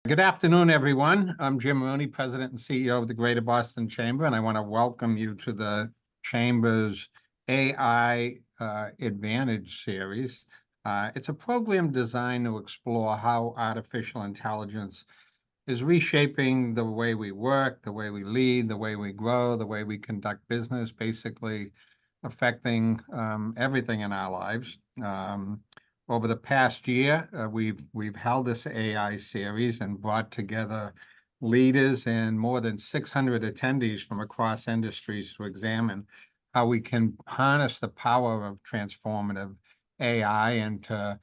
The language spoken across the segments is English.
Good afternoon, everyone. I'm Jim Rooney, President and CEO of the Greater Boston Chamber, and I want to welcome you to the Chamber's AI Advantage series. It's a program designed to explore how artificial intelligence is reshaping the way we work, the way we lead, the way we grow, the way we conduct business, basically affecting everything in our lives. Over the past year, we've held this AI series and brought together leaders and more than 600 attendees from across industries to examine how we can harness the power of transformative AI and to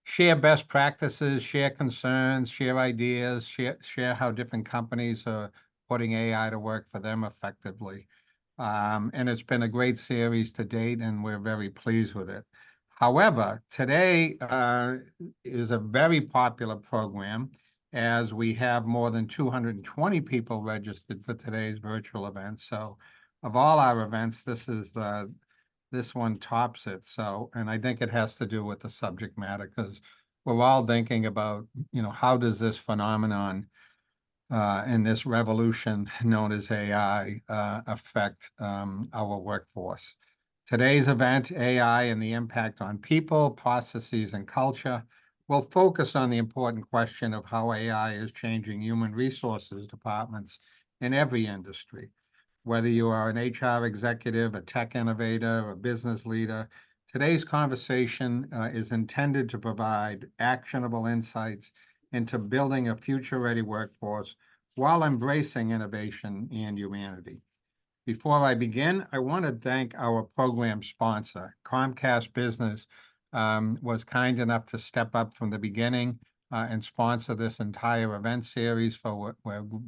share best practices, share concerns, share ideas, share how different companies are putting AI to work for them effectively. And it's been a great series to date, and we're very pleased with it. However, today is a very popular program as we have more than 220 people registered for today's virtual event. So of all our events, this one tops it. So, and I think it has to do with the subject matter because we're all thinking about, how does this phenomenon and this revolution known as AI affect our workforce. Today's event, AI and the impact on people, processes, and culture, will focus on the important question of how AI is changing human resources departments in every industry. Whether you are an HR executive, a tech innovator, a business leader, today's conversation is intended to provide actionable insights into building a future-ready workforce while embracing innovation and humanity. Before I begin, I want to thank our program sponsor. Comcast Business was kind enough to step up from the beginning and sponsor this entire event series. We're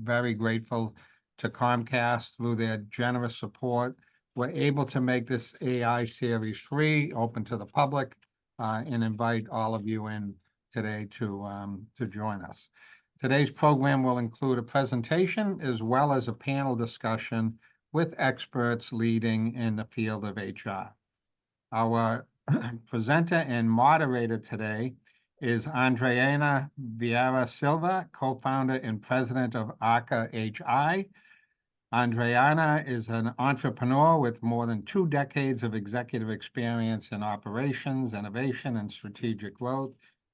very grateful to Comcast. Through their generous support, we're able to make this AI series free, open to the public, and invite all of you in today to join us. Today's program will include a presentation as well as a panel discussion with experts leading in the field of HR. Our presenter and moderator today is Andreana Vieira Silva, co-founder and president of ARCA HI. Andreana is an entrepreneur with more than 2 decades of executive experience in operations, innovation, and strategic growth.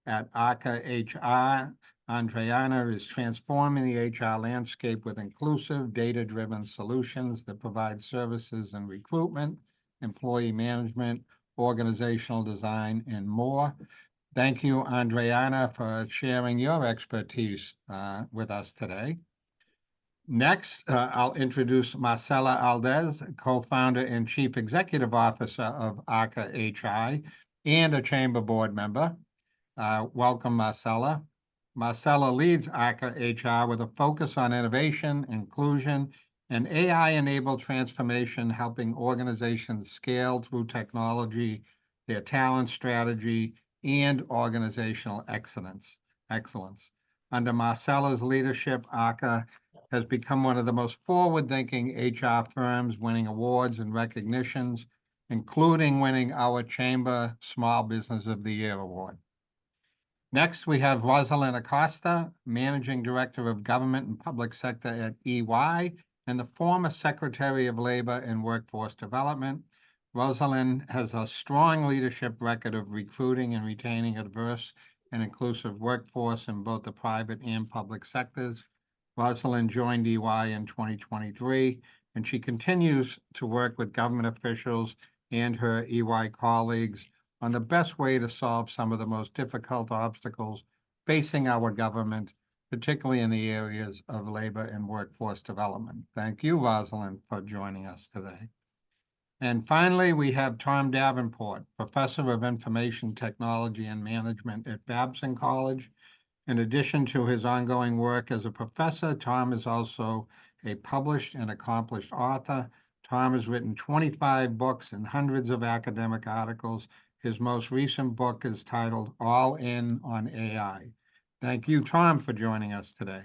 At ARCA HR, Andreana is transforming the HR landscape with inclusive, data-driven solutions that provide services in recruitment, employee management, organizational design, and more. Thank you, Andreana, for sharing your expertise with us today. Next, I'll introduce Marcela Aldez, co-founder and chief executive officer of ARCA HI and a chamber board member. Welcome, Marcela. Marcela leads ARCA HR with a focus on innovation, inclusion, and AI-enabled transformation, helping organizations scale through technology, their talent strategy, and organizational excellence. Under Marcela's leadership, ARCA has become one of the most forward-thinking HR firms, winning awards and recognitions, including winning our Chamber Small Business of the Year award. Next, we have Rosalind Acosta, Managing Director of Government and Public Sector at EY and the former Secretary of Labor and Workforce Development. Rosalind has a strong leadership record of recruiting and retaining a diverse and inclusive workforce in both the private and public sectors. Rosalind joined EY in 2023, and she continues to work with government officials and her EY colleagues on the best way to solve some of the most difficult obstacles facing our government, particularly in the areas of labor and workforce development. Thank you, Rosalind, for joining us today. And finally, we have Tom Davenport, Professor of Information Technology and Management at Babson College. In addition to his ongoing work as a professor, Tom is also a published and accomplished author. Tom has written 25 books and hundreds of academic articles. His most recent book is titled All In on AI. Thank you, Tom, for joining us today.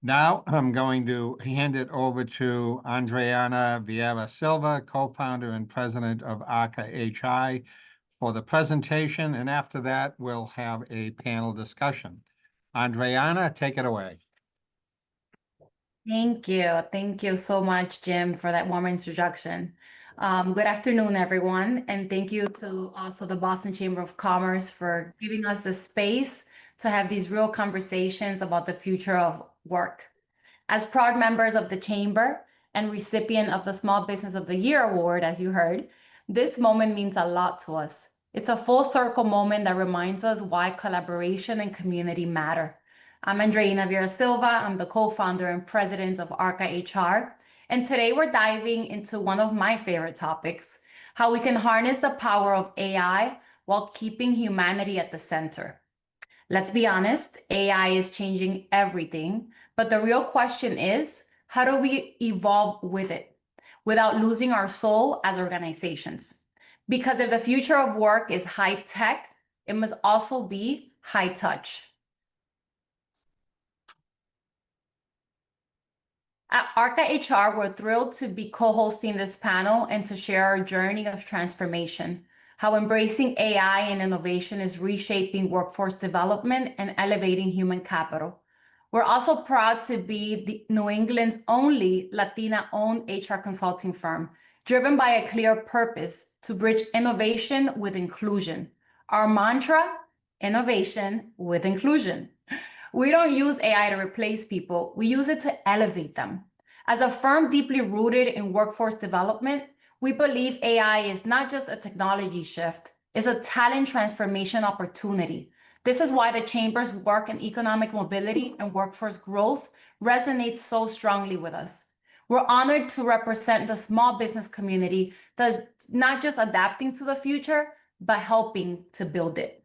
Now I'm going to hand it over to Andreana Vieira Silva, co-founder and president of ARCA HI, for the presentation, and after that, we'll have a panel discussion. Andreana, take it away. Thank you. Thank you so much, Jim, for that warm introduction. Good afternoon, everyone. And thank you to also the Boston Chamber of Commerce for giving us the space to have these real conversations about the future of work. As proud members of the Chamber and recipient of the Small Business of the Year Award, as you heard, this moment means a lot to us. It's a full circle moment that reminds us why collaboration and community matter. I'm Andreina Vieira Silva. I'm the co-founder and president of Arca HR. And today we're diving into one of my favorite topics, how we can harness the power of AI while keeping humanity at the center. Let's be honest, AI is changing everything, but the real question is, how do we evolve with it without losing our soul as organizations? Because if the future of work is high tech, it must also be high touch. At Arca HR, we're thrilled to be co-hosting this panel and to share our journey of transformation, how embracing AI and innovation is reshaping workforce development and elevating human capital. We're also proud to be New England's only Latina-owned HR consulting firm, driven by a clear purpose to bridge innovation with inclusion. Our mantra, innovation with inclusion. We don't use AI to replace people, we use it to elevate them. As a firm deeply rooted in workforce development, we believe AI is not just a technology shift, it's a talent transformation opportunity. This is why the Chamber's work in economic mobility and workforce growth resonates so strongly with us. We're honored to represent the small business community that's not just adapting to the future, but helping to build it.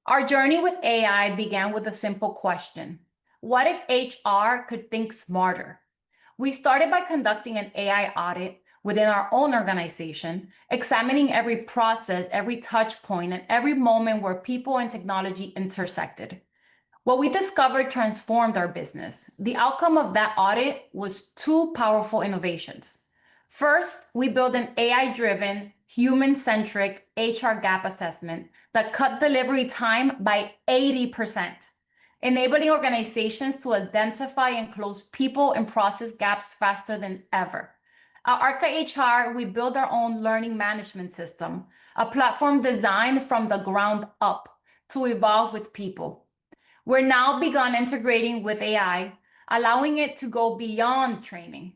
Our journey with AI began with a simple question. What if HR could think smarter? We started by conducting an AI audit within our own organization, examining every process, every touch point, and every moment where people and technology intersected. What we discovered transformed our business. The outcome of that audit was two powerful innovations. First, we built an AI-driven, human-centric HR gap assessment that cut delivery time by 80%, enabling organizations to identify and close people and process gaps faster than ever. At Arca HR, we built our own learning management system, a platform designed from the ground up to evolve with people. We're now begun integrating with AI, allowing it to go beyond training.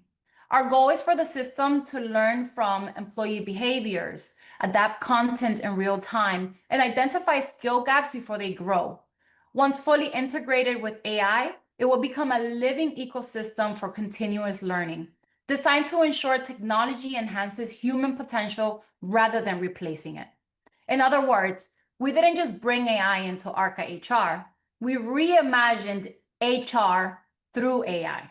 Our goal is for the system to learn from employee behaviors, adapt content in real time, and identify skill gaps before they grow. Once fully integrated with AI, it will become a living ecosystem for continuous learning, designed to ensure technology enhances human potential rather than replacing it. In other words, we didn't just bring AI into Arca HR, we reimagined HR through AI.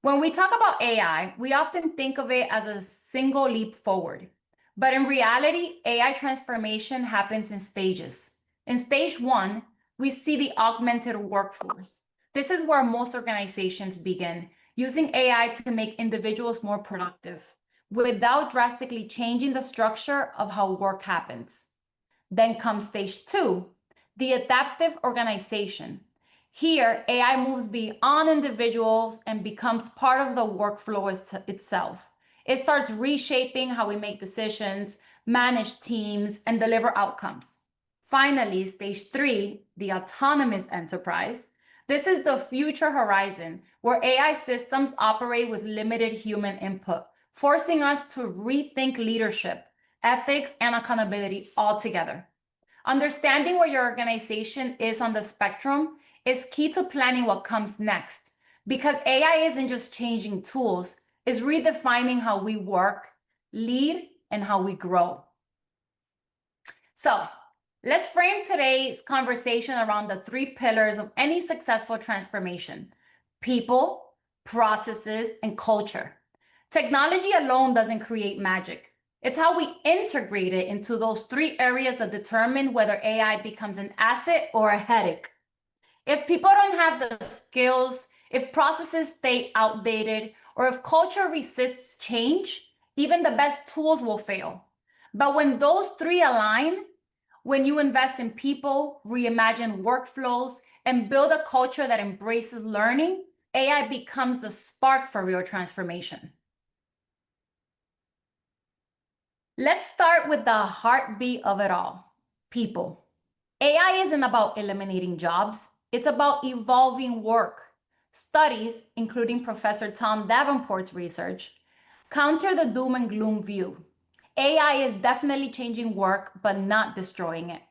When we talk about AI, we often think of it as a single leap forward. But in reality, AI transformation happens in stages. In stage one, we see the augmented workforce. This is where most organizations begin, using AI to make individuals more productive, without drastically changing the structure of how work happens. Then comes stage two, the adaptive organization. Here, AI moves beyond individuals and becomes part of the workflow itself. It starts reshaping how we make decisions, manage teams, and deliver outcomes. Finally, stage three, the autonomous enterprise. This is the future horizon where AI systems operate with limited human input, forcing us to rethink leadership, ethics, and accountability altogether. Understanding where your organization is on the spectrum is key to planning what comes next, because AI isn't just changing tools, it's redefining how we work, lead, and how we grow. So let's frame today's conversation around the three pillars of any successful transformation: people, processes, and culture. Technology alone doesn't create magic. It's how we integrate it into those three areas that determine whether AI becomes an asset or a headache. If people don't have the skills, if processes stay outdated, or if culture resists change, even the best tools will fail. But when those three align, When you invest in people, reimagine workflows, and build a culture that embraces learning, AI becomes the spark for real transformation. Let's start with the heartbeat of it all, people. AI isn't about eliminating jobs, it's about evolving work. Studies, including Professor Tom Davenport's research, counter the doom and gloom view. AI is definitely changing work, but not destroying it.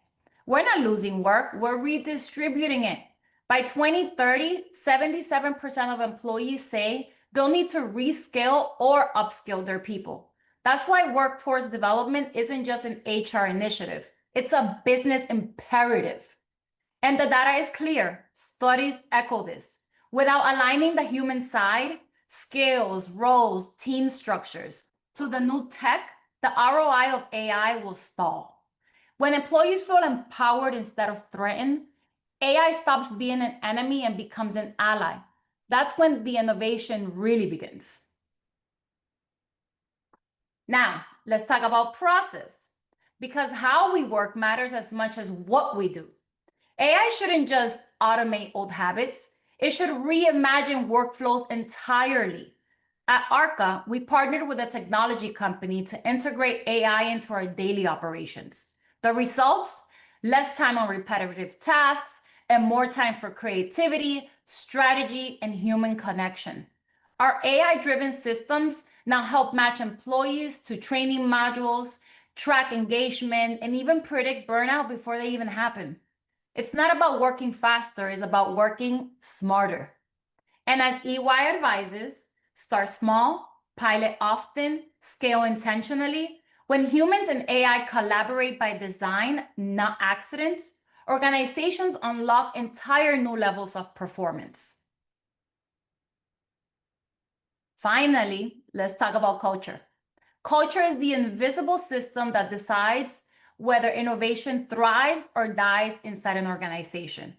We're not losing work, we're redistributing it. By 2030, 77% of employees say they'll need to reskill or upskill their people. That's why workforce development isn't just an HR initiative, it's a business imperative. And the data is clear. Studies echo this. Without aligning the human side, skills, roles, team structures to the new tech, the ROI of AI will stall. When employees feel empowered instead of threatened, AI stops being an enemy and becomes an ally. That's when the innovation really begins. Now, let's talk about process, because how we work matters as much as what we do. AI shouldn't just automate old habits, it should reimagine workflows entirely. At Arca, we partnered with a technology company to integrate AI into our daily operations. The results? Less time on repetitive tasks and more time for creativity, strategy, and human connection. Our AI-driven systems now help match employees to training modules, track engagement, and even predict burnout before they even happen. It's not about working faster, it's about working smarter. And as EY advises, start small, pilot often, scale intentionally. When humans and AI collaborate by design, not accidents, organizations unlock entire new levels of performance. Finally, let's talk about culture. Culture is the invisible system that decides whether innovation thrives or dies inside an organization.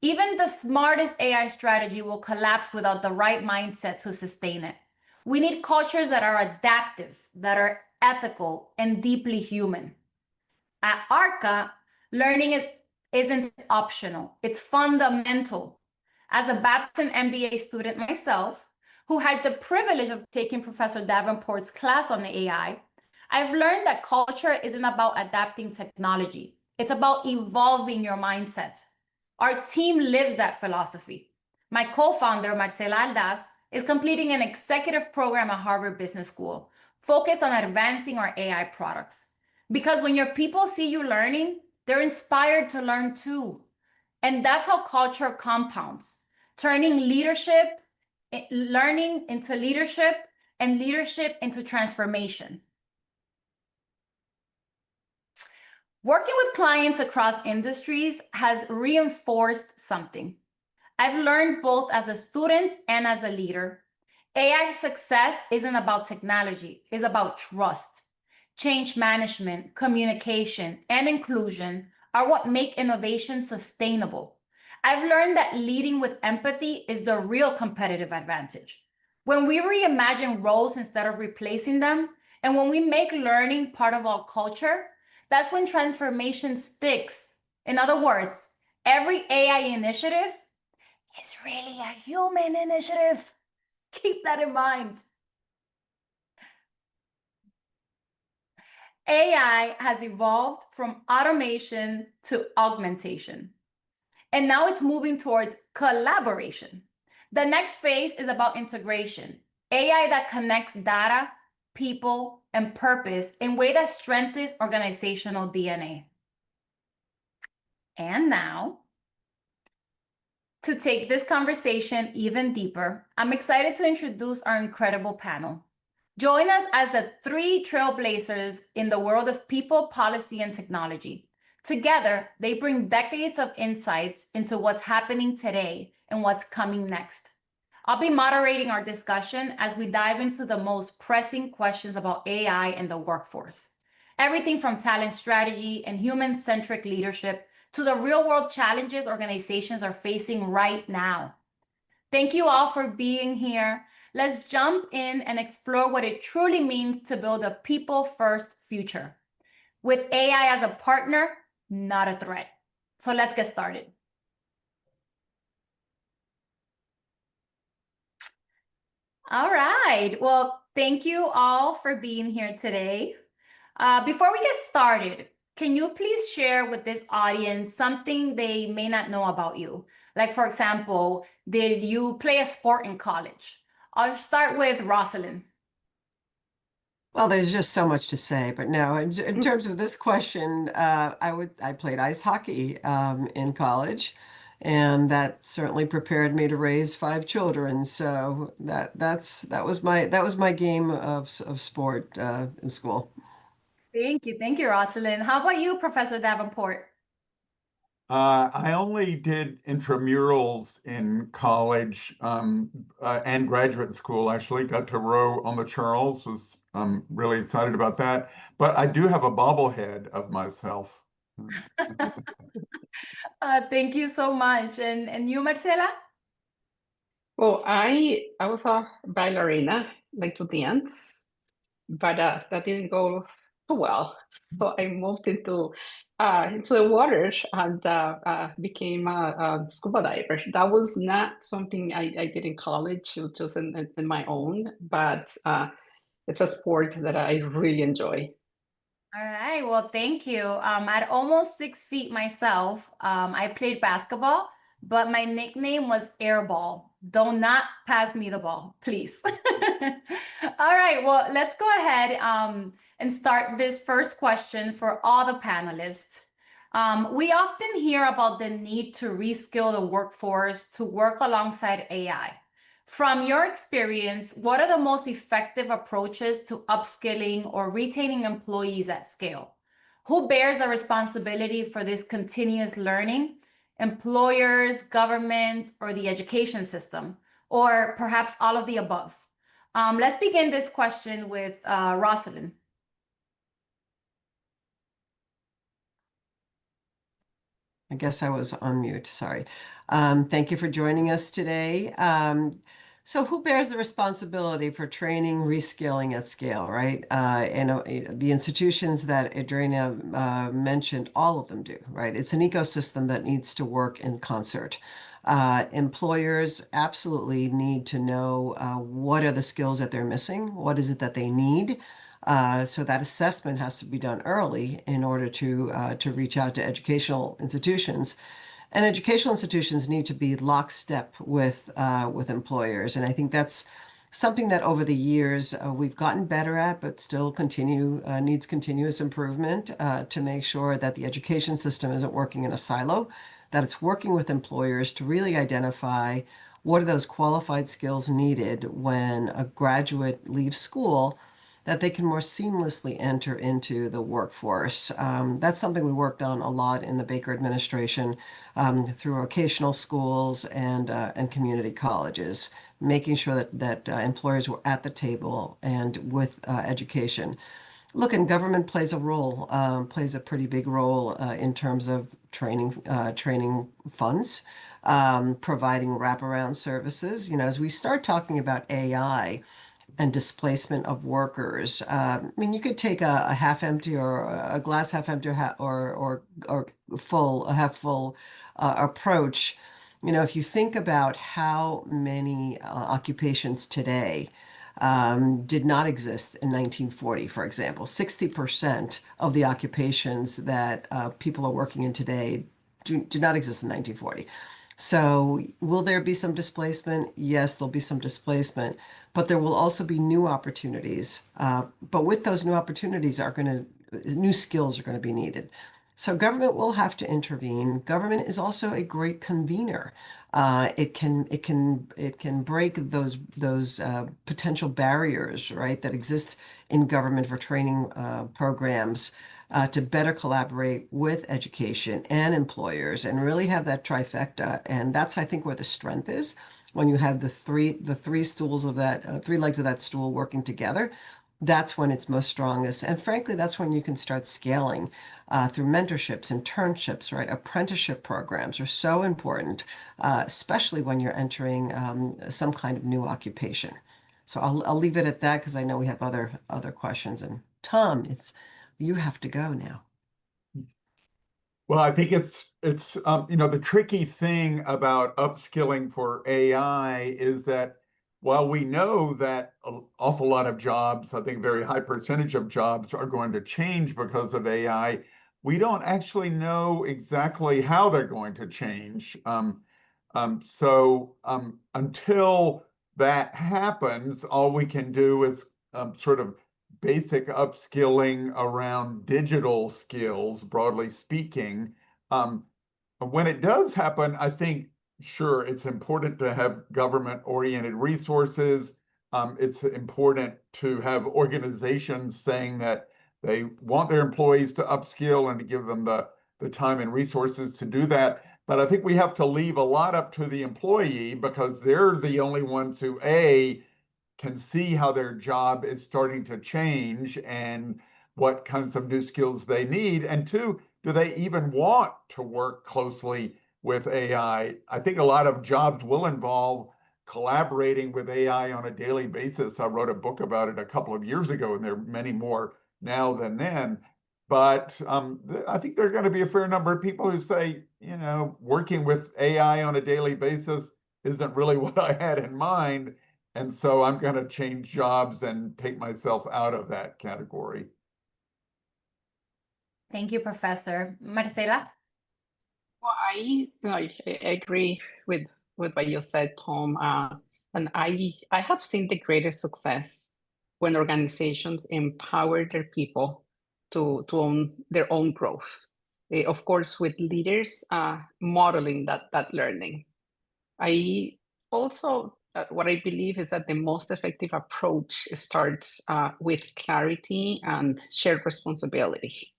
Even the smartest AI strategy will collapse without the right mindset to sustain it. We need cultures that are adaptive, that are ethical, and deeply human. At Arca, learning isn't optional, it's fundamental. As a Babson MBA student myself, who had the privilege of taking Professor Davenport's class on AI, I've learned that culture isn't about adapting technology. It's about evolving your mindset. Our team lives that philosophy. My co-founder, Marcela Aldaz, is completing an executive program at Harvard Business School, focused on advancing our AI products. Because when your people see you learning, they're inspired to learn too. And that's how culture compounds, turning learning into leadership, and leadership into transformation. Working with clients across industries has reinforced something. I've learned both as a student and as a leader. AI success isn't about technology, it's about trust. Change management, communication, and inclusion are what make innovation sustainable. I've learned that leading with empathy is the real competitive advantage. When we reimagine roles instead of replacing them, and when we make learning part of our culture, that's when transformation sticks. In other words, every AI initiative is really a human initiative. Keep that in mind. AI has evolved from automation to augmentation. And now it's moving towards collaboration. The next phase is about integration. AI that connects data, people, and purpose in a way that strengthens organizational DNA. And now, to take this conversation even deeper, I'm excited to introduce our incredible panel. Join us as the three trailblazers in the world of people, policy, and technology. Together, they bring decades of insights into what's happening today and what's coming next. I'll be moderating our discussion as we dive into the most pressing questions about AI and the workforce. Everything from talent strategy and human-centric leadership to the real-world challenges organizations are facing right now. Thank you all for being here. Let's jump in and explore what it truly means to build a people-first future. With AI as a partner, not a threat. So let's get started. All right. Well, thank you all for being here today. Before we get started, can you please share with this audience something they may not know about you? Like, for example, did you play a sport in college? I'll start with Rosalind. Well, there's just so much to say, but no, in terms of this question, I played ice hockey in college, and that certainly prepared me to raise 5 children. So that was my game of sport in school. Thank you, Rosalind. How about you, Professor Davenport? I only did intramurals in college and graduate school. Actually, got to row on the Charles. Was really excited about that. But I do have a bobblehead of myself. Thank you so much. And you, Marcela? Well, I was a ballerina, like to dance, but that didn't go so well. So I moved into the water and became a scuba diver. That was not something I did in college, it was just in my own, but it's a sport that I really enjoy. All right. Well, thank you. At almost 6 feet myself, I played basketball, but my nickname was Airball. Do not pass me the ball, please. All right. Well, let's go ahead and start this first question for all the panelists. We often hear about the need to reskill the workforce to work alongside AI. From your experience, what are the most effective approaches to upskilling or retaining employees at scale? Who bears the responsibility for this continuous learning? Employers, government, or the education system? Or perhaps all of the above? Let's begin this question with Rosalind. I guess I was on mute, sorry. Thank you for joining us today. So who bears the responsibility for training, reskilling at scale, right? The institutions that Adriana mentioned, all of them do, right? It's an ecosystem that needs to work in concert. Employers absolutely need to know what are the skills that they're missing, what is it that they need. So that assessment has to be done early in order to reach out to educational institutions. And educational institutions need to be lockstep with employers. And I think that's something that over the years we've gotten better at, but still needs continuous improvement to make sure that the education system isn't working in a silo, that it's working with employers to really identify what are those qualified skills needed when a graduate leaves school, that they can more seamlessly enter into the workforce. That's something we worked on a lot in the Baker administration through vocational schools and community colleges, making sure that employers were at the table and with education. Look, and government plays a role, plays a pretty big role in terms of training funds, providing wraparound services. As we start talking about AI, and displacement of workers. I mean, you could take a half empty or a glass half empty or full, a half full approach. If you think about how many occupations today did not exist in 1940, for example, 60% of the occupations that people are working in today do not exist in 1940. So will there be some displacement? Yes, there'll be some displacement, but there will also be new opportunities. But with those new opportunities new skills are going to be needed. So government will have to intervene. Government is also a great convener. It can break those potential barriers, right, that exist in government for training programs to better collaborate with education and employers and really have that trifecta. And that's, I think, where the strength is when you have the three stools of that, 3 legs of that stool working together. That's when it's most strongest. And frankly, that's when you can start scaling through mentorships, internships, right? Apprenticeship programs are so important, especially when you're entering some kind of new occupation. So I'll leave it at that because I know we have other questions. And Tom, you have to go now. Well, I think it's the tricky thing about upskilling for AI is that while we know that an awful lot of jobs, I think a very high percentage of jobs are going to change because of AI, we don't actually know exactly how they're going to change. So until that happens, all we can do is sort of basic upskilling around digital skills, broadly speaking. Um, when it does happen, I think, sure, it's important to have government-oriented resources. It's important to have organizations saying that they want their employees to upskill and to give them the time and resources to do that. But I think we have to leave a lot up to the employee because they're the only ones who, A, can see how their job is starting to change and what kinds of new skills they need. And two, do they even want to work closely with AI? I think a lot of jobs will involve collaborating with AI on a daily basis. I wrote a book about it a couple of years ago, and there are many more now than then. But I think there are going to be a fair number of people who say, working with AI on a daily basis isn't really what I had in mind. And so I'm going to change jobs and take myself out of that category. Thank you, Professor. Marcela? Well, I agree with what you said, Tom. And I have seen the greatest success when organizations empower their people to own their own growth. Of course, with leaders modeling that learning. I also, what I believe is that the most effective approach starts with clarity and shared responsibility.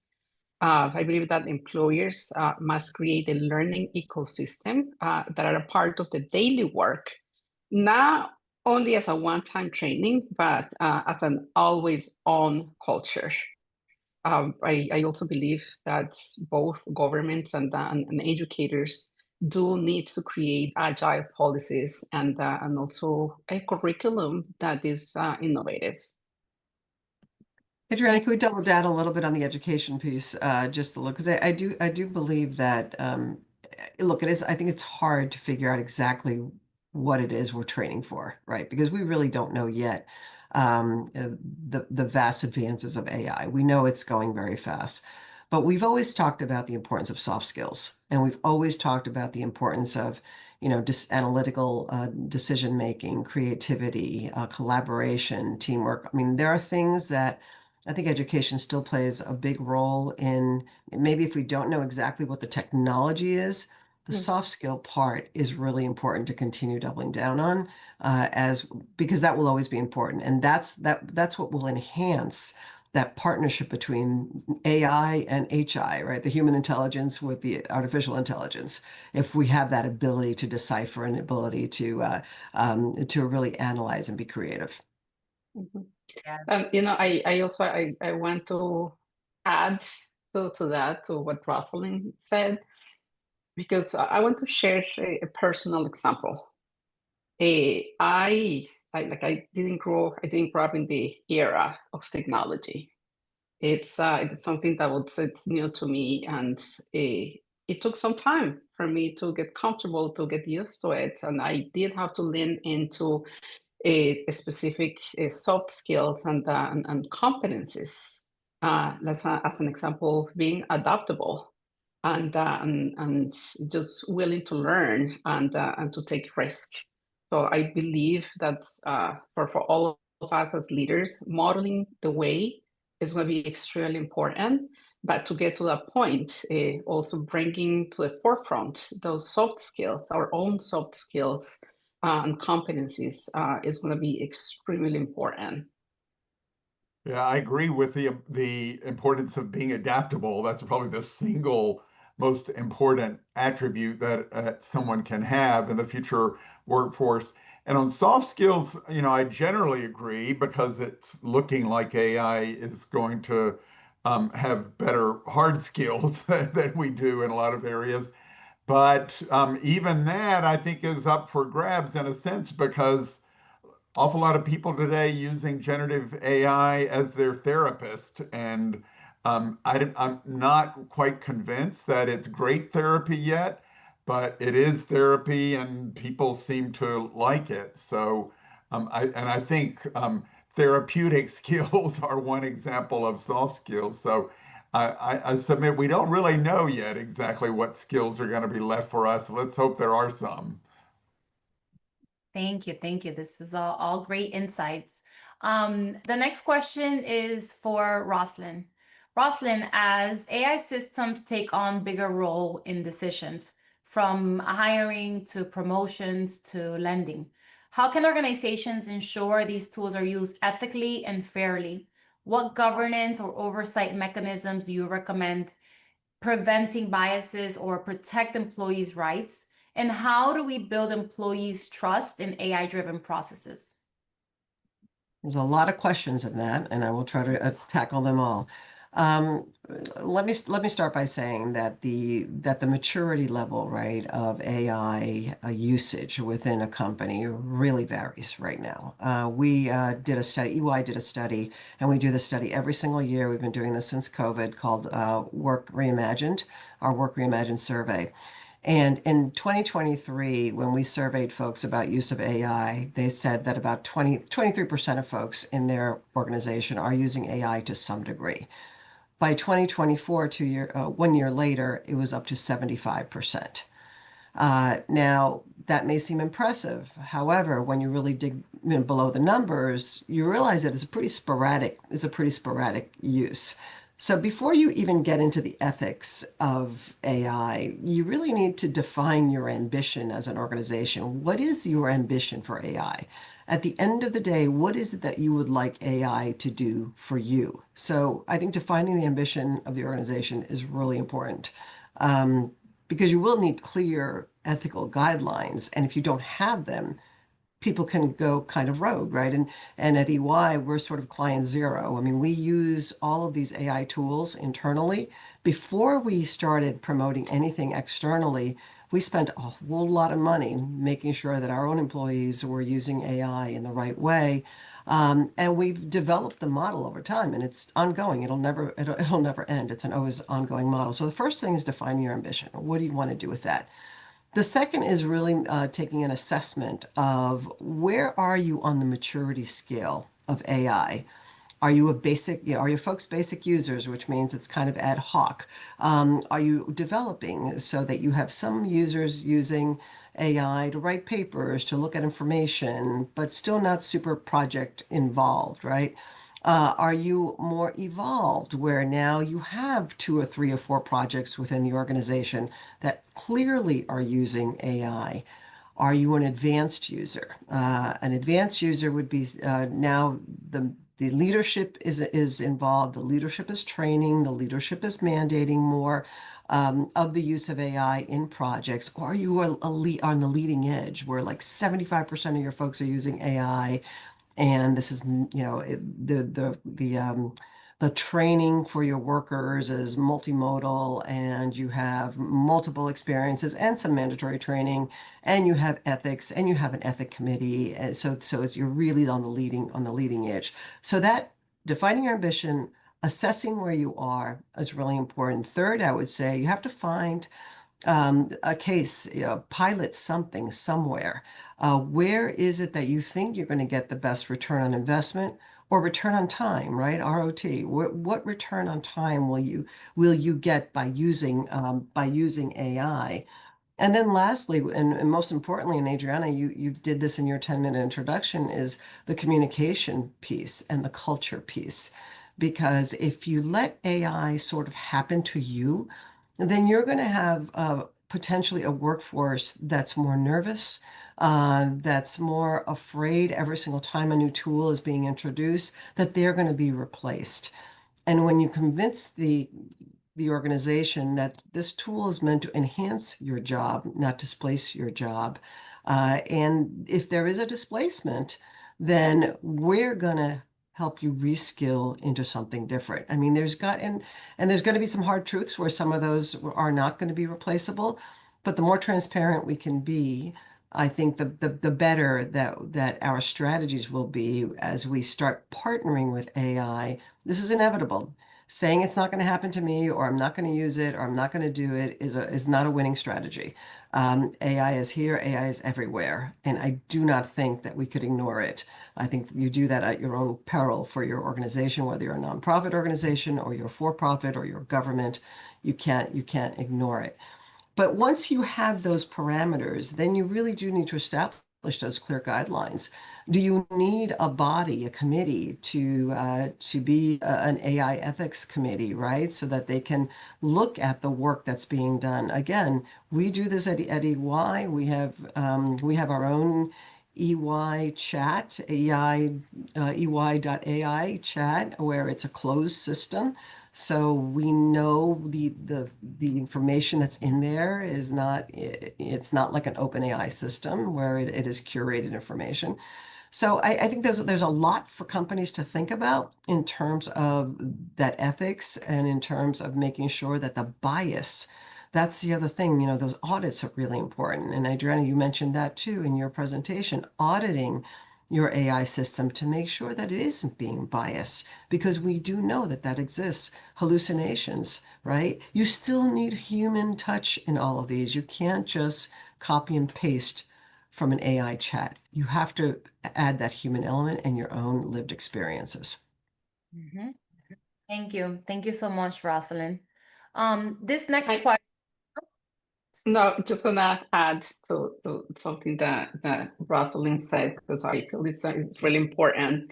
I believe that employers must create a learning ecosystem that are a part of the daily work, not only as a one-time training, but as an always-on culture. I also believe that both governments and educators do need to create agile policies and also a curriculum that is innovative. Adriana, can we double down a little bit on the education piece, just to look, because I do believe that, look, I think it's hard to figure out exactly what it is we're training for, right? Because we really don't know yet the vast advances of AI. We know it's going very fast, but we've always talked about the importance of soft skills, and we've always talked about the importance of analytical decision making, creativity, collaboration, teamwork. I mean, there are things that I think education still plays a big role in. Maybe if we don't know exactly what the technology is, the soft skill part is really important to continue doubling down on, because that will always be important, and that's what will enhance that partnership between AI and HI, right? The human intelligence with the artificial intelligence. If we have that ability to decipher and ability to really analyze and be creative. Mm-hmm. Yes. I also I want to add to that, to what Rosalind said, because I want to share a personal example. I didn't grow up in the era of technology. It's something it's new to me, and it took some time for me to get comfortable, to get used to it, and I did have to lean into a specific soft skills and competencies. As an example, being adaptable and just willing to learn and to take risk. So I believe that for all of us as leaders, modeling the way is going to be extremely important. But to get to that point, also bringing to the forefront those soft skills, our own soft skills and competencies, is going to be extremely important. Yeah, I agree with the importance of being adaptable. That's probably the single most important attribute that someone can have in the future workforce. And on soft skills, I generally agree because it's looking like AI is going to have better hard skills than we do in a lot of areas. But even that, I think, is up for grabs in a sense because awful lot of people today using generative AI as their therapist. And I'm not quite convinced that it's great therapy yet, but it is therapy and people seem to like it. So, I think therapeutic skills are one example of soft skills. So I submit we don't really know yet exactly what skills are going to be left for us. Let's hope there are some. Thank you. Thank you. This is all great insights. The next question is for Roslyn. Roslyn, as AI systems take on bigger role in decisions, from hiring to promotions to lending, how can organizations ensure these tools are used ethically and fairly? What governance or oversight mechanisms do you recommend preventing biases or protect employees' rights? And how do we build employees' trust in AI-driven processes? There's a lot of questions in that, and I will try to tackle them all. Um, let me start by saying that the maturity level, right, of AI usage within a company really varies right now. We did a study, EY did a study, and we do this study every single year. We've been doing this since COVID, called Work Reimagined, our Work Reimagined survey. And in 2023, when we surveyed folks about use of AI, they said that about 23% of folks in their organization are using AI to some degree. By 2024, 1 year later, it was up to 75%. Now, that may seem impressive. However, when you really dig below the numbers, you realize that it's a pretty sporadic use. So before you even get into the ethics of AI, you really need to define your ambition as an organization. What is your ambition for AI? At the end of the day, what is it that you would like AI to do for you? So I think defining the ambition of the organization is really important. Because you will need clear ethical guidelines. And if you don't have them, people can go kind of rogue, right? And at EY, we're sort of client zero. I mean, we use all of these AI tools internally. Before we started promoting anything externally, we spent a whole lot of money making sure that our own employees were using AI in the right way. And we've developed the model over time, and it's ongoing. It'll never end. It's an always ongoing model. So the first thing is defining your ambition. What do you want to do with that? The second is really taking an assessment of where are you on the maturity scale of AI? Are you are your folks basic users, which means it's kind of ad hoc? Are you developing so that you have some users using AI to write papers, to look at information, but still not super project involved, right? Are you more evolved where now you have 2 or 3 or 4 projects within the organization that clearly are using AI? Are you an advanced user? An advanced user would be now the leadership is involved. The leadership is training. The leadership is mandating more of the use of AI in projects. Or are you on the leading edge where like 75% of your folks are using AI? And this is, the training for your workers is multimodal, and you have multiple experiences and some mandatory training, and you have ethics, and you have an ethic committee. And so you're really on the leading edge. So that defining your ambition, assessing where you are is really important. Third, I would say you have to find a case, pilot something somewhere. Where is it that you think you're going to get the best return on investment or return on time, right? ROT. What return on time will you get by using AI? And then lastly, and most importantly, and Adriana, you did this in your 10-minute introduction, is the communication piece and the culture piece. Because if you let AI sort of happen to you, then you're going to have potentially a workforce that's more nervous, that's more afraid every single time a new tool is being introduced, that they're going to be replaced. And when you convince the organization that this tool is meant to enhance your job, not displace your job, and if there is a displacement, then we're going to help you reskill into something different. I mean, there's going to be some hard truths where some of those are not going to be replaceable, but the more transparent we can be, I think the better that our strategies will be as we start partnering with AI. This is inevitable. Saying it's not going to happen to me, or I'm not going to use it, or I'm not going to do it is not a winning strategy. AI is here, AI is everywhere, and I do not think that we could ignore it. I think you do that at your own peril for your organization, whether you're a nonprofit organization or you're for-profit or your government. You can't ignore it. But once you have those parameters, then you really do need to establish those clear guidelines. Do you need a body, a committee to be an AI ethics committee, right? So that they can look at the work that's being done. Again, we do this at EY. We have our own EY chat, EY.AI chat, where it's a closed system. So we know the information that's in there is it's not like an open AI system where it is curated information. So I think there's a lot for companies to think about in terms of that ethics and in terms of making sure that the bias, that's the other thing, those audits are really important. And Adriana, you mentioned that too in your presentation, auditing your AI system to make sure that it isn't being biased, because we do know that that exists. Hallucinations, right? You still need human touch in all of these. You can't just copy and paste from an AI chat. You have to add that human element and your own lived experiences. Mhm. Thank you. Thank you so much, Rosalind. This next I- question. No, just gonna add to something that Rosalind said, because I feel it's really important,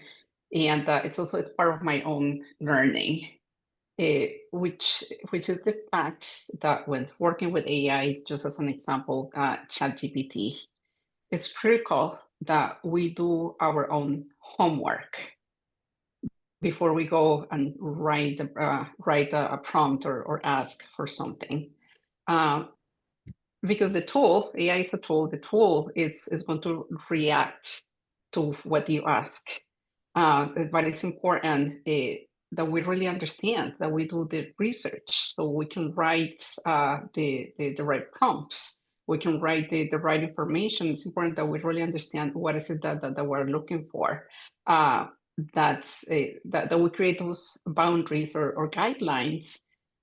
and it's also it's part of my own learning, which is the fact that when working with AI, just as an example, ChatGPT, it's critical that we do our own homework before we go and write a prompt or ask for something. Because the tool, AI is a tool, the tool is going to react to what you ask. But it's important that we really understand, that we do the research so we can write the right prompts. We can write the right information. It's important that we really understand what is it that we're looking for. That we create those boundaries or guidelines,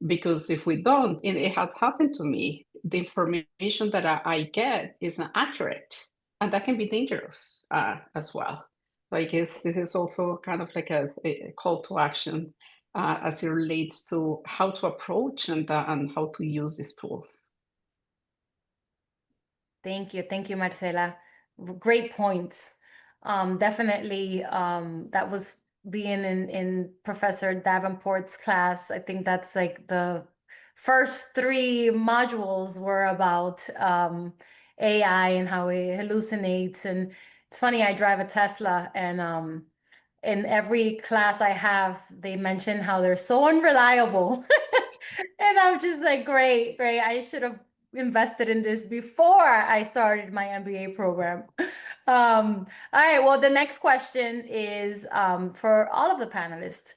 because if we don't, and it has happened to me, the information that I get is not accurate, and that can be dangerous as well. So I guess this is also kind of like a call to action as it relates to how to approach and how to use these tools. Thank you, Marcela. Great points. Definitely, that was being in Professor Davenport's class. I think that's like the first 3 modules were about AI and how it hallucinates. And it's funny, I drive a Tesla, and in every class I have, they mention how they're so unreliable. And I'm just like, great. I should have invested in this before I started my MBA program. All right, well, the next question is for all of the panelists.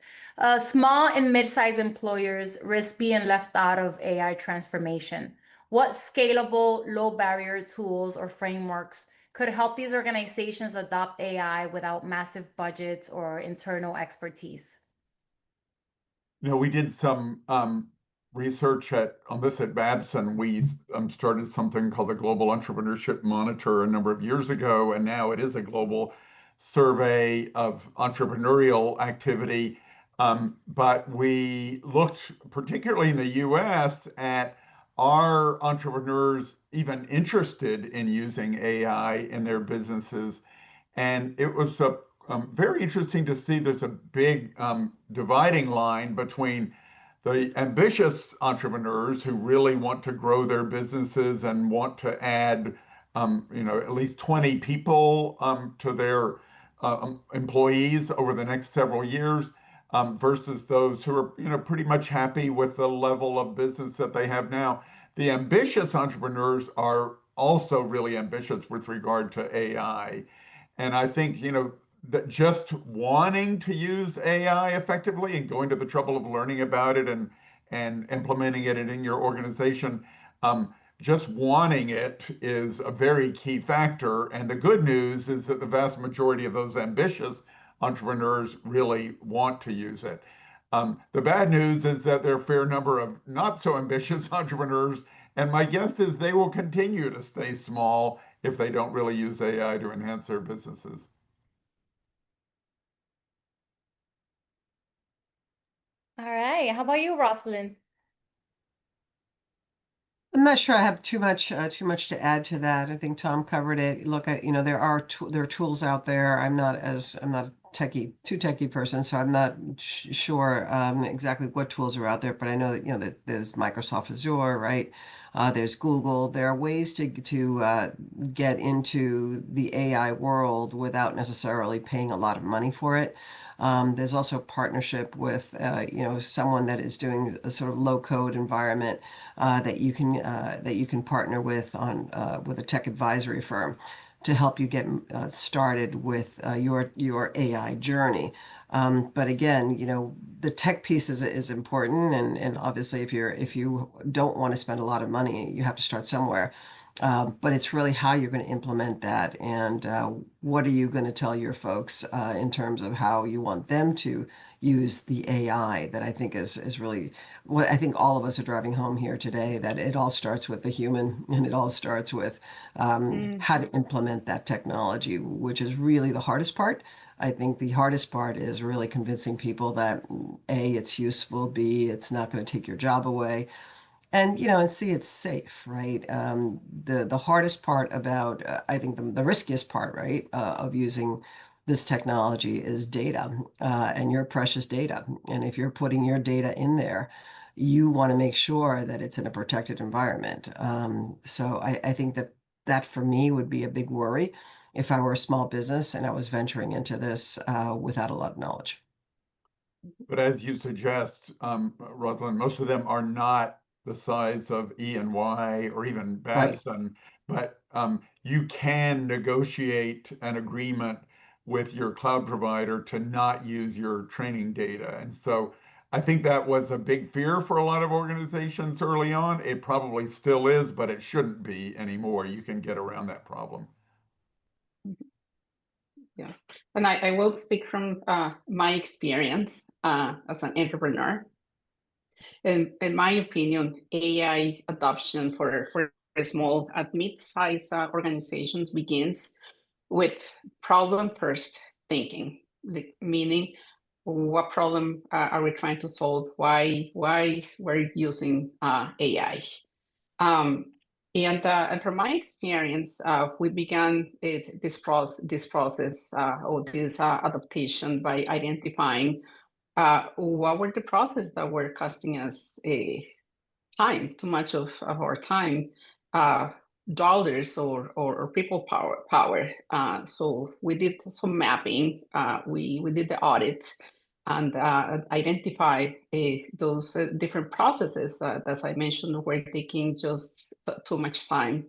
Small and mid-sized employers risk being left out of AI transformation. What scalable, low barrier tools or frameworks could help these organizations adopt AI without massive budgets or internal expertise? We did some research on this at Babson. We started something called the Global Entrepreneurship Monitor a number of years ago, and now it is a global survey of entrepreneurial activity. But we looked particularly in the US at, are entrepreneurs even interested in using AI in their businesses? And it was very interesting to see there's a big dividing line between the ambitious entrepreneurs who really want to grow their businesses and want to add, at least 20 people to their employees over the next several years, versus those who are, pretty much happy with the level of business that they have now. The ambitious entrepreneurs are also really ambitious with regard to AI. And I think, that just wanting to use AI effectively and going to the trouble of learning about it and implementing it in your organization, just wanting it is a very key factor. And the good news is that the vast majority of those ambitious entrepreneurs really want to use it. The bad news is that there are a fair number of not so ambitious entrepreneurs, and my guess is they will continue to stay small if they don't really use AI to enhance their businesses. All right. How about you, Rosalind? I'm not sure I have too much to add to that. I think Tom covered it. Look, there are tools out there. I'm not a too techie person, so I'm not sure exactly what tools are out there. But I know that that there's Microsoft Azure, right? There's Google. There are ways to get into the AI world without necessarily paying a lot of money for it. There's also partnership with someone that is doing a sort of low code environment that you can partner with with a tech advisory firm to help you get started with your AI journey. But again, the tech piece is important, and obviously, if you don't want to spend a lot of money, you have to start somewhere. But it's really how you're going to implement that, and what are you going to tell your folks in terms of how you want them to use the AI, that I think is really what I think all of us are driving home here today, that it all starts with the human, and it all starts with how to implement that technology, which is really the hardest part. I think the hardest part is really convincing people that A, it's useful, B, it's not going to take your job away, and C, it's safe, right? The hardest part about, I think the riskiest part, right, of using this technology is data, and your precious data. And if you're putting your data in there, you want to make sure that it's in a protected environment. So I think that for me would be a big worry if I were a small business and I was venturing into this without a lot of knowledge. But as you suggest, Rosalind, most of them are not the size of E&Y or even Right. Babson, but you can negotiate an agreement with your cloud provider to not use your training data. And so I think that was a big fear for a lot of organizations early on. It probably still is, but it shouldn't be anymore. You can get around that problem. Yeah, and I will speak from my experience as an entrepreneur. In my opinion, AI adoption for small and mid-sized organizations begins with problem first thinking, meaning what problem are we trying to solve? Why we're using AI? And from my experience, we began this process or this adaptation by identifying what were the processes that were costing us time, too much of our time, dollars or people power. So we did some mapping. We did the audit and identify those different processes that, as I mentioned, were taking just too much time.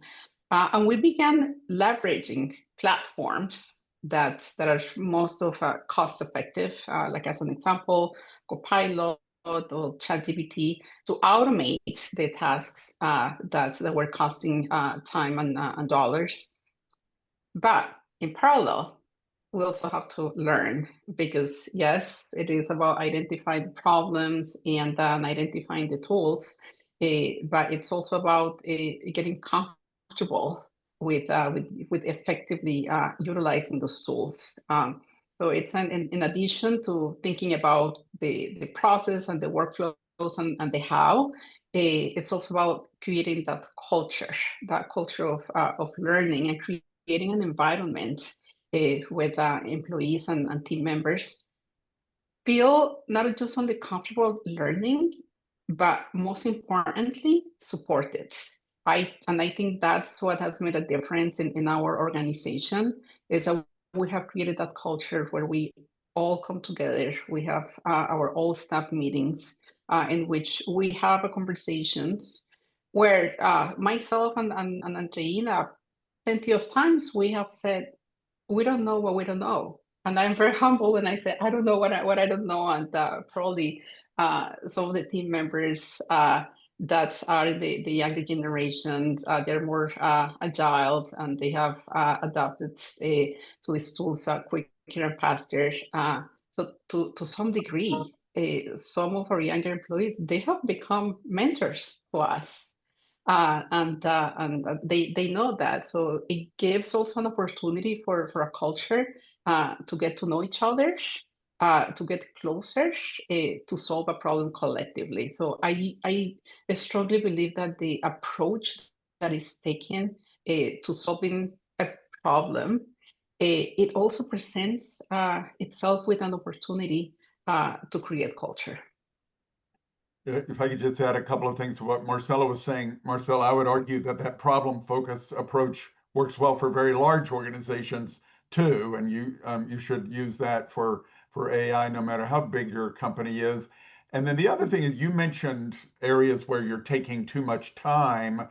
And we began leveraging platforms that are most of cost effective, like as an example, Copilot or ChatGPT, to automate the tasks that were costing time and dollars. But in parallel, we also have to learn, because yes, it is about identifying the problems and then identifying the tools, but it's also about getting comfortable with effectively utilizing those tools. So it's in addition to thinking about the process and the workflows and the how, it's also about creating that culture of learning, and creating an environment with employees and team members feel not just only comfortable learning, but most importantly, supported. I think that's what has made a difference in our organization, is that we have created that culture where we all come together. We have our all staff meetings in which we have conversations where myself and Andreina, plenty of times we have said, we don't know what we don't know. And I'm very humble when I say I don't know what I don't know. And probably some of the team members that are the younger generation, they're more agile, and they have adapted to these tools quicker and faster. So to some degree, some of our younger employees, they have become mentors to us. And they know that. So it gives also an opportunity for a culture to get to know each other, to get closer, to solve a problem collectively. So I strongly believe that the approach that is taken to solving a problem, it also presents itself with an opportunity to create culture. If I could just add a couple of things to what Marcela was saying. Marcela, I would argue that that problem-focused approach works well for very large organizations too, and you should use that for AI, no matter how big your company is. And then the other thing is, you mentioned areas where you're taking too much time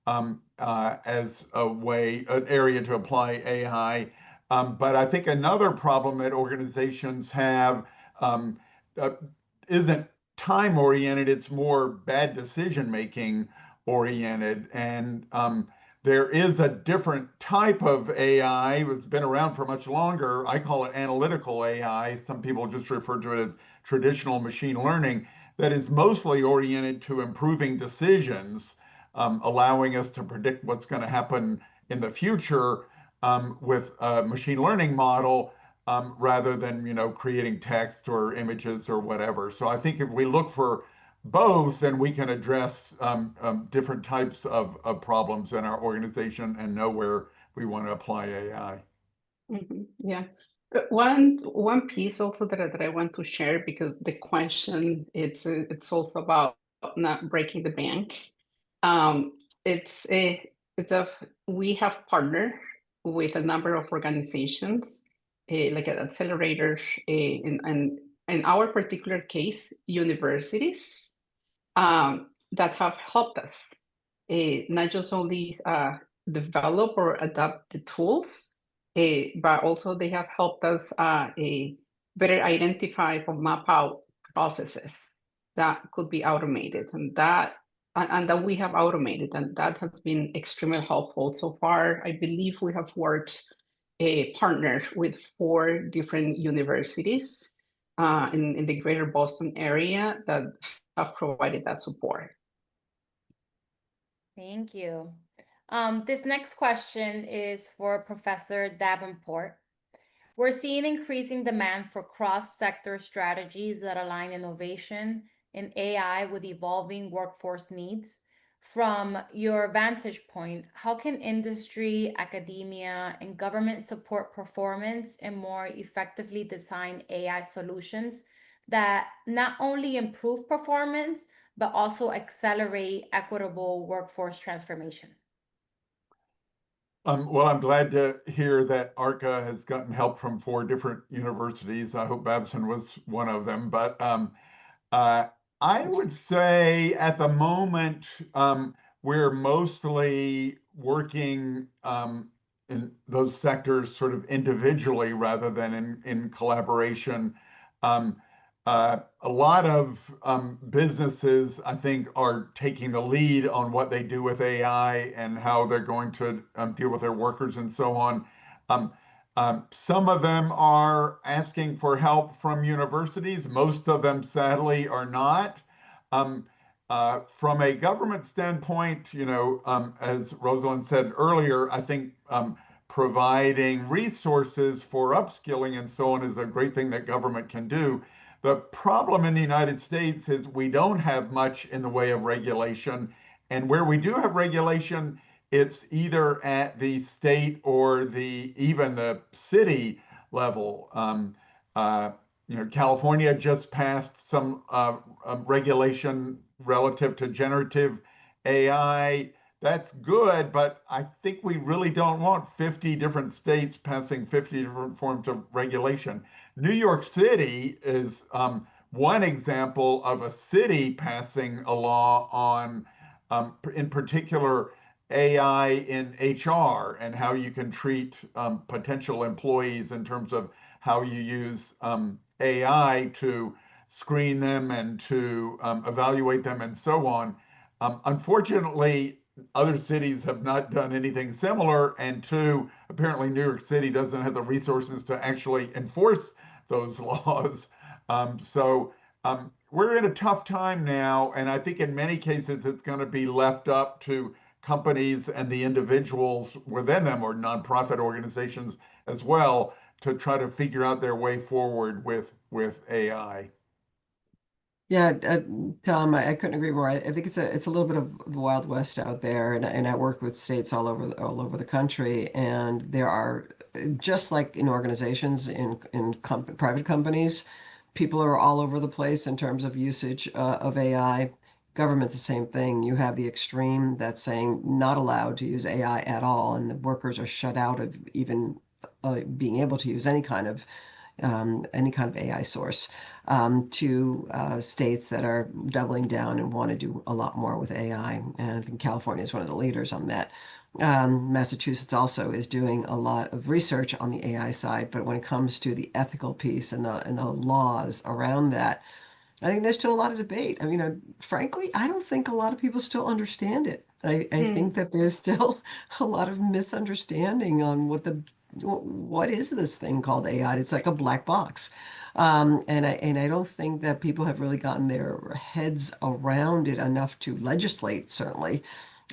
as an area to apply AI. But I think another problem that organizations have isn't time oriented, it's more bad decision making oriented. And there is a different type of AI that's been around for much longer. I call it analytical AI. Some people just refer to it as traditional machine learning, that is mostly oriented to improving decisions, allowing us to predict what's going to happen in the future with a machine learning model. Rather than creating text or images or whatever. So I think if we look for both, then we can address different types of problems in our organization and know where we want to apply AI. Yeah. One piece also that I want to share, because the question it's also about not breaking the bank. We have partnered with a number of organizations, like an accelerator, in our particular case, universities, that have helped us not just only develop or adapt the tools, but also they have helped us better identify or map out processes that could be automated, and that we have automated, and that has been extremely helpful. So far, I believe we have worked partnered with 4 different universities in the greater Boston area that have provided that support. Thank you. This next question is for Professor Davenport. We're seeing increasing demand for cross-sector strategies that align innovation in AI with evolving workforce needs. From your vantage point, how can industry, academia, and government support performance and more effectively design AI solutions that not only improve performance, but also accelerate equitable workforce transformation? Well, I'm glad to hear that ARCA has gotten help from 4 different universities. I hope Babson was one of them. But I would say at the moment, we're mostly working in those sectors sort of individually rather than in collaboration. A lot of businesses, I think, are taking the lead on what they do with AI and how they're going to deal with their workers and so on. Some of them are asking for help from universities. Most of them, sadly, are not. From a government standpoint, as Rosalind said earlier, I think providing resources for upskilling and so on is a great thing that government can do. The problem in the United States is we don't have much in the way of regulation. And where we do have regulation, it's either at the state or even the city level. California just passed some regulation relative to generative AI. That's good, but I think we really don't want 50 different states passing 50 different forms of regulation. New York City is one example of a city passing a law on, in particular, AI in HR and how you can treat potential employees in terms of how you use AI to screen them and to evaluate them and so on. Unfortunately, other cities have not done anything similar, and 2, apparently New York City doesn't have the resources to actually enforce those laws. So we're in a tough time now, and I think in many cases it's going to be left up to companies and the individuals within them, or nonprofit organizations as well, to try to figure out their way forward with AI. Yeah, Tom, I couldn't agree more. I think it's a little bit of the Wild West out there, and I work with states all over the country, and there are, just like in organizations, in private companies, people are all over the place in terms of usage of AI. Government's the same thing. You have the extreme that's saying not allowed to use AI at all, and the workers are shut out of even being able to use any kind of AI source, to states that are doubling down and want to do a lot more with AI. And I think California is one of the leaders on that. Massachusetts also is doing a lot of research on the AI side, but when it comes to the ethical piece and the laws around that, I think there's still a lot of debate. I mean, frankly, I don't think a lot of people still understand it. I think that there's still a lot of misunderstanding on what is this thing called AI? It's like a black box. And I don't think that people have really gotten their heads around it enough to legislate, certainly.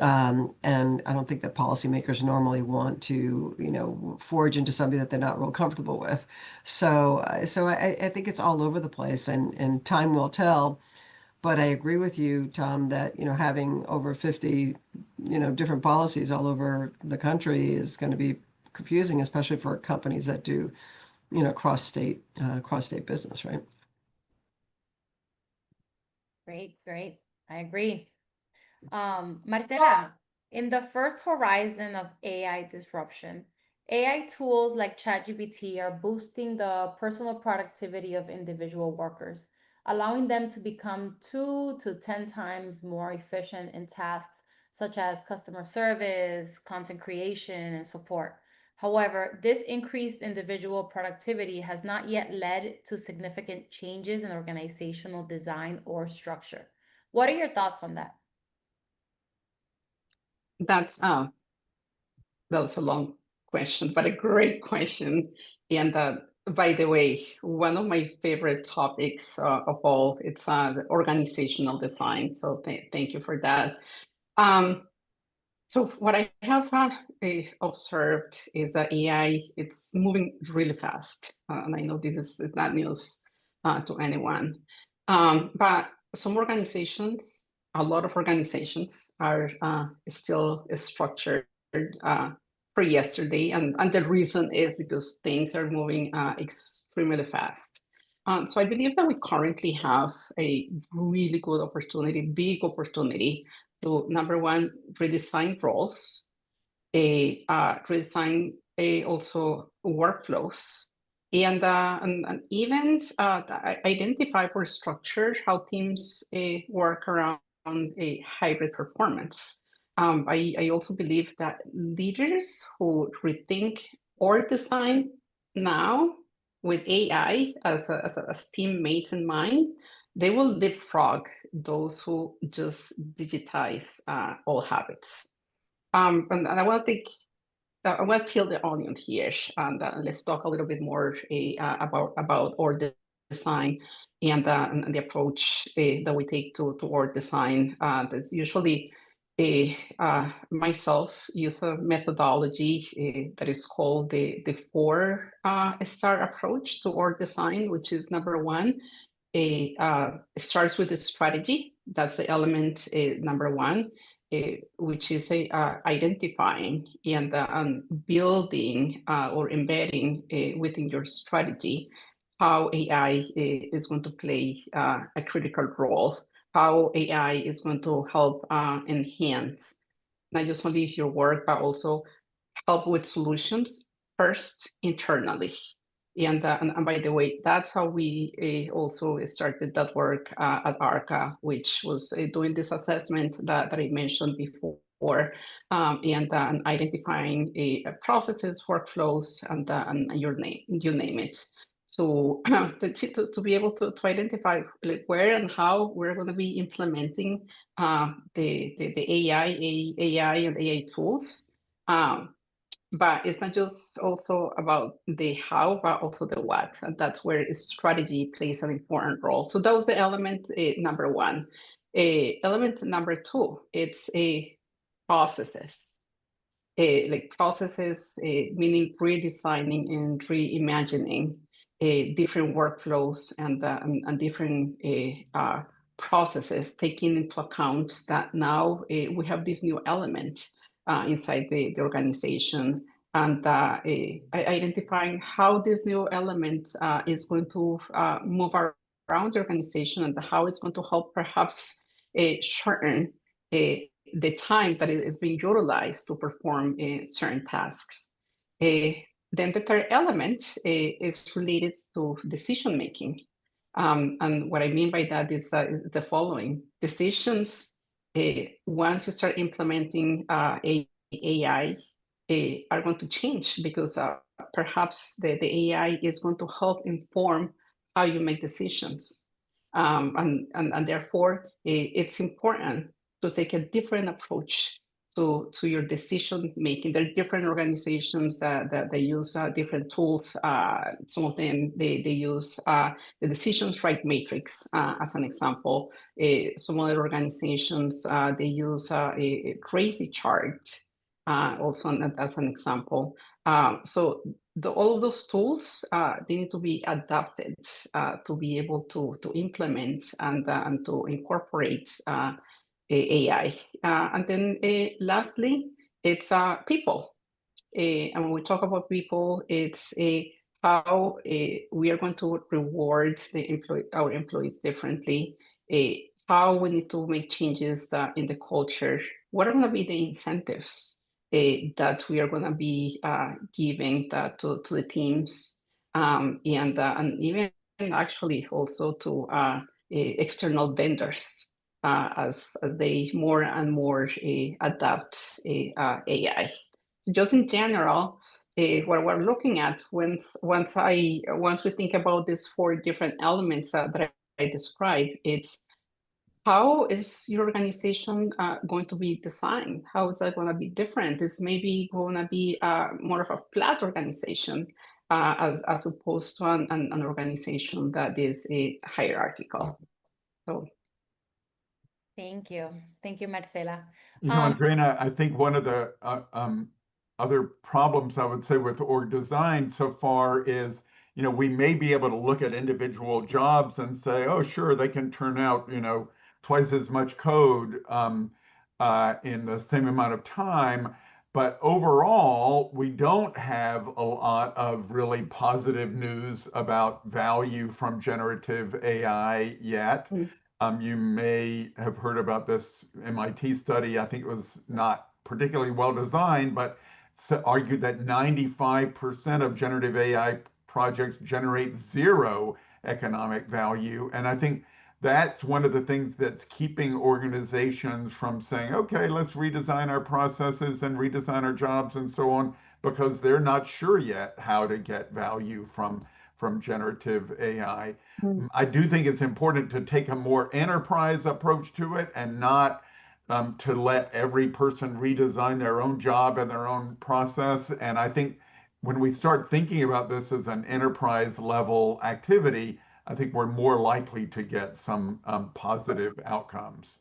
And I don't think that policymakers normally want to, forge into something that they're not real comfortable with. So I think it's all over the place, and time will tell. But I agree with you, Tom, that, having over 50, different policies all over the country is going to be confusing, especially for companies that do, cross-state business, right? Great, great. I agree. Marcela, in the first horizon of AI disruption, AI tools like ChatGPT are boosting the personal productivity of individual workers, allowing them to become 2 to 10 times more efficient in tasks such as customer service, content creation, and support. However, this increased individual productivity has not yet led to significant changes in organizational design or structure. What are your thoughts on that? That's that was a long question, but a great question. And by the way, one of my favorite topics of all, it's the organizational design. So thank you for that. So what I have observed is that AI, it's moving really fast. And I know this is not news to anyone. But some organizations, a lot of organizations are still structured for yesterday. And the reason is because things are moving extremely fast. So I believe that we currently have a really good opportunity, big opportunity to, number one, redesign roles, redesign also workflows, and even identify or structure how teams work around a hybrid performance. I also believe that leaders who rethink org design now with AI as teammates in mind, they will leapfrog those who just digitize old habits. And I want to peel the onion here, and let's talk a little bit more about org design and the approach that we take to org design. That's usually myself use a methodology that is called the 4-star approach to org design, which is number one. It starts with the strategy. That's the element number one, which is identifying and building or embedding within your strategy how AI is going to play a critical role, how AI is going to help enhance not just only your work, but also help with solutions first internally. And by the way, that's how we also started that work at ARCA, which was doing this assessment that I mentioned before, and identifying processes, workflows, and you name it. So to be able to identify where and how we're going to be implementing the AI and AI tools. but it's not just also about the how, but also the what. And that's where strategy plays an important role. So that was the element number one. Element number two, it's a processes. Like processes, meaning redesigning and reimagining different workflows and different processes, taking into account that now we have this new element inside the organization, and identifying how this new element is going to move around the organization, and how it's going to help perhaps shorten the time that it is being utilized to perform certain tasks. Then the third element is related to decision making. And what I mean by that is the following. Decisions, once you start implementing AI, are going to change, because perhaps the AI is going to help inform how you make decisions. And therefore, it's important to take a different approach to your decision making. There are different organizations that they use different tools. Some of them they use the decisions right matrix as an example. Some other organizations they use a crazy chart also as an example. So all of those tools they need to be adapted to be able to implement and to incorporate AI. And then lastly, it's people. And when we talk about people, it's how we are going to reward our employees differently, how we need to make changes in the culture, what are going to be the incentives that we are going to be giving to the teams, and even actually also to external vendors. As they more and more adapt AI. So just in general, what we're looking at once we think about these four different elements that I described, it's how is your organization going to be designed? How is that going to be different? It's maybe going to be more of a flat organization as opposed to an organization that is hierarchical. So. Thank you. Thank you, Marcela. Andreina, I think one of the other problems I would say with org design so far is, we may be able to look at individual jobs and say, oh, sure, they can turn out, twice as much code in the same amount of time. But overall, we don't have a lot of really positive news about value from generative AI yet. You may have heard about this MIT study. I think it was not particularly well designed, but argued that 95% of generative AI projects generate zero economic value. And I think that's one of the things that's keeping organizations from saying, okay, let's redesign our processes and redesign our jobs and so on, because they're not sure yet how to get value from generative AI. I do think it's important to take a more enterprise approach to it and not to let every person redesign their own job and their own process. And I think when we start thinking about this as an enterprise level activity, I think we're more likely to get some positive outcomes.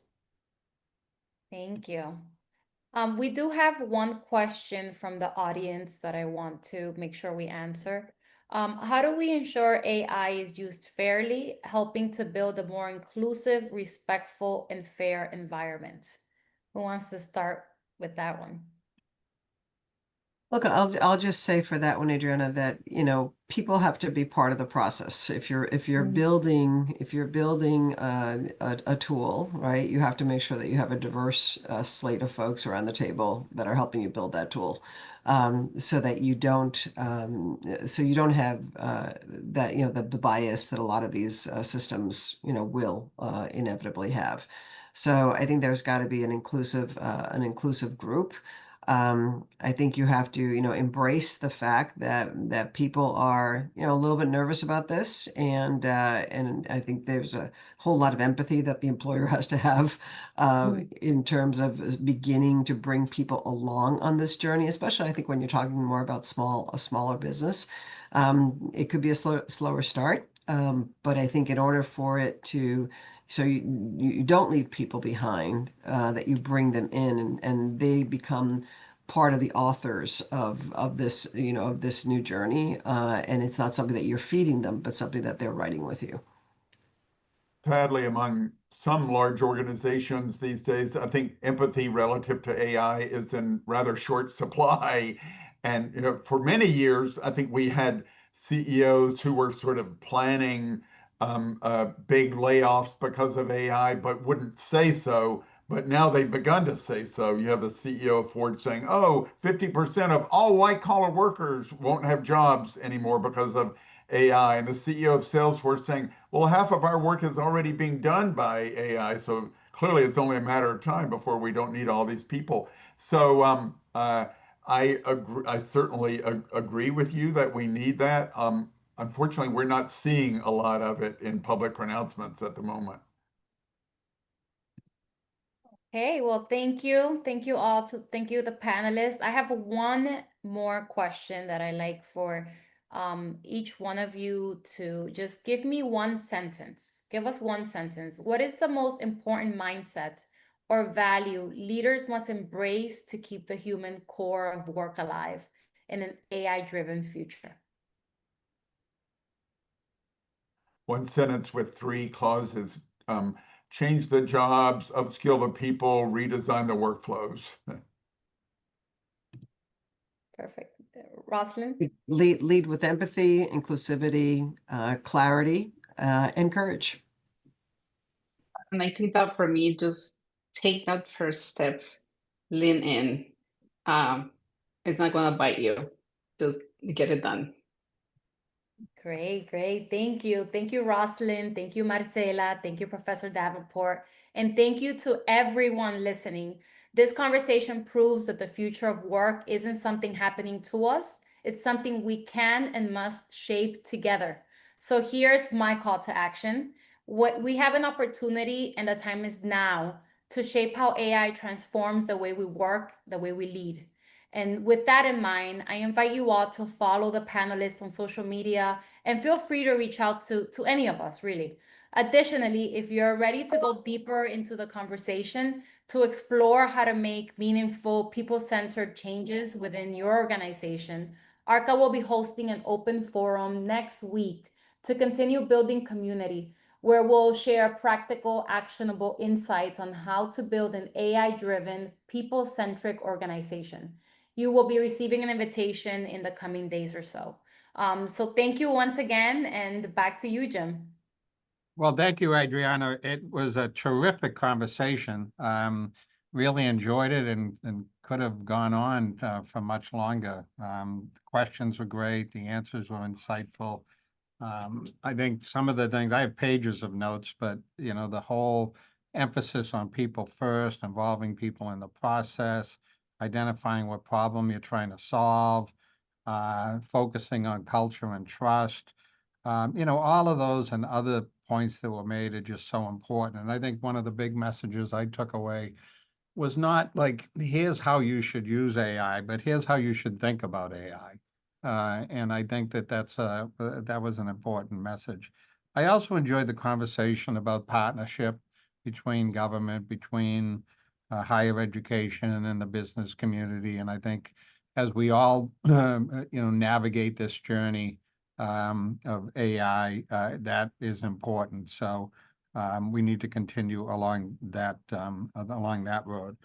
Thank you. We do have one question from the audience that I want to make sure we answer. How do we ensure AI is used fairly, helping to build a more inclusive, respectful, and fair environment? Who wants to start with that one? Look, I'll just say for that one, Adriana, that people have to be part of the process. If you're building a tool, right, you have to make sure that you have a diverse slate of folks around the table that are helping you build that tool, so that you don't have that the bias that a lot of these systems will inevitably have. So I think there's got to be an inclusive group. I think you have to, embrace the fact that people are, a little bit nervous about this, and I think there's a whole lot of empathy that the employer has to have in terms of beginning to bring people along on this journey, especially I think when you're talking more about a smaller business. It could be a slower start, but I think in order for it to so you don't leave people behind, that you bring them in and they become part of the authors of this, of this new journey. And it's not something that you're feeding them, but something that they're writing with you. Sadly, among some large organizations these days, I think empathy relative to AI is in rather short supply. And for many years, I think we had CEOs who were sort of planning big layoffs because of AI, but wouldn't say so. But now they've begun to say so. You have the CEO of Ford saying, oh, 50% of all white collar workers won't have jobs anymore because of AI. And the CEO of Salesforce saying, well, half of our work is already being done by AI. So clearly it's only a matter of time before we don't need all these people. So I certainly agree with you that we need that. Unfortunately, we're not seeing a lot of it in public pronouncements at the moment. Hey, well, thank you. Thank you all. Thank you, the panelists. I have one more question that I like for each one of you to just give me one sentence. Give us one sentence. What is the most important mindset or value leaders must embrace to keep the human core of work alive in an AI-driven future? One sentence with 3 clauses. Change the jobs, upskill the people, redesign the workflows. Perfect. Rosalind? Lead with empathy, inclusivity, clarity, and courage. And I think that for me, just take that first step, lean in. It's not going to bite you. Just get it done. Great, great. Thank you. Thank you, Rosalind. Thank you, Marcela. Thank you, Professor Davenport. And thank you to everyone listening. This conversation proves that the future of work isn't something happening to us. It's something we can and must shape together. So here's my call to action. We have an opportunity, and the time is now to shape how AI transforms the way we work, the way we lead. And with that in mind, I invite you all to follow the panelists on social media and feel free to reach out to any of us, really. Additionally, if you're ready to go deeper into the conversation to explore how to make meaningful, people-centered changes within your organization, ARCA will be hosting an open forum next week to continue building community, where we'll share practical, actionable insights on how to build an AI-driven, people-centric organization. You will be receiving an invitation in the coming days or so. So thank you once again, and back to you, Jim. Well, thank you, Adriana. It was a terrific conversation. Really enjoyed it and could have gone on for much longer. The questions were great. The answers were insightful. I think some of the things, I have pages of notes, but the whole emphasis on people first, involving people in the process, identifying what problem you're trying to solve, focusing on culture and trust. All of those and other points that were made are just so important. And I think one of the big messages I took away was not like, here's how you should use AI, but here's how you should think about AI. And I think that that was an important message. I also enjoyed the conversation about partnership between government, between higher education and the business community. And I think as we all, navigate this journey of AI, that is important. So we need to continue along that road.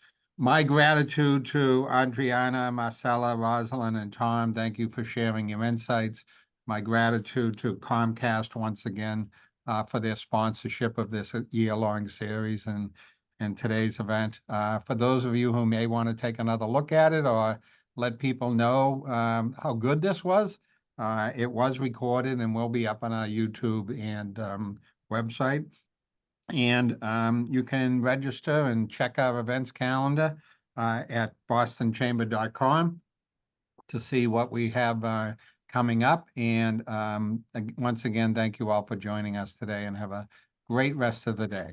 My gratitude to Adriana, Marcela, Rosalind, and Tom. Thank you for sharing your insights. My gratitude to Comcast once again for their sponsorship of this year-long series and today's event. For those of you who may want to take another look at it or let people know how good this was, it was recorded and will be up on our YouTube and website. And you can register and check our events calendar at bostonchamber.com to see what we have coming up. And once again, thank you all for joining us today and have a great rest of the day.